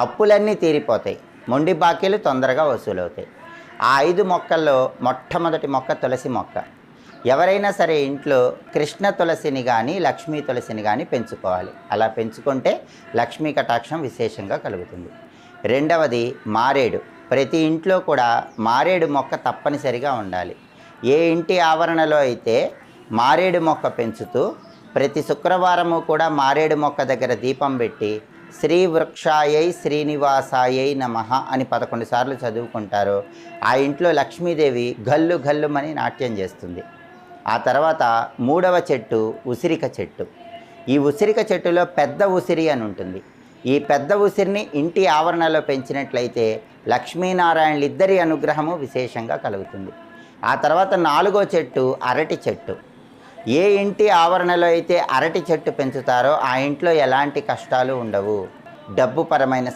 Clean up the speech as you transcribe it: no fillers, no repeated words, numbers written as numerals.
అప్పులన్నీ తీరిపోతాయి, మొండి బాకీలు తొందరగా వసూలవుతాయి. ఆ 5 మొక్కల్లో మొట్టమొదటి మొక్క తులసి మొక్క. ఎవరైనా సరే ఇంట్లో కృష్ణ తులసిని కానీ లక్ష్మీ తులసిని కానీ పెంచుకోవాలి. అలా పెంచుకుంటే లక్ష్మీ కటాక్షం విశేషంగా కలుగుతుంది. రెండవది మారేడు. ప్రతి ఇంట్లో కూడా మారేడు మొక్క తప్పనిసరిగా ఉండాలి. ఏ ఇంటి ఆవరణలో అయితే మారేడు మొక్క పెంచుతూ ప్రతి శుక్రవారము కూడా మారేడు మొక్క దగ్గర దీపం పెట్టి శ్రీ వృక్షాయై శ్రీనివాసాయై నమః అని 11 సార్లు చదువుకుంటారో ఆ ఇంట్లో లక్ష్మీదేవి గల్లు గల్లుమని నాట్యం చేస్తుంది. ఆ తర్వాత మూడవ చెట్టు ఉసిరిక చెట్టు. ఈ ఉసిరిక చెట్టులో పెద్ద ఉసిరి అని ఉంటుంది. ఈ పెద్ద ఉసిరిని ఇంటి ఆవరణలో పెంచినట్లయితే లక్ష్మీనారాయణులు ఇద్దరి అనుగ్రహము విశేషంగా కలుగుతుంది. ఆ తర్వాత 4వ చెట్టు అరటి చెట్టు. ఏ ఇంటి ఆవరణలో అయితే అరటి చెట్టు పెంచుతారో ఆ ఇంట్లో ఎలాంటి కష్టాలు ఉండవు. డబ్బు పరమైన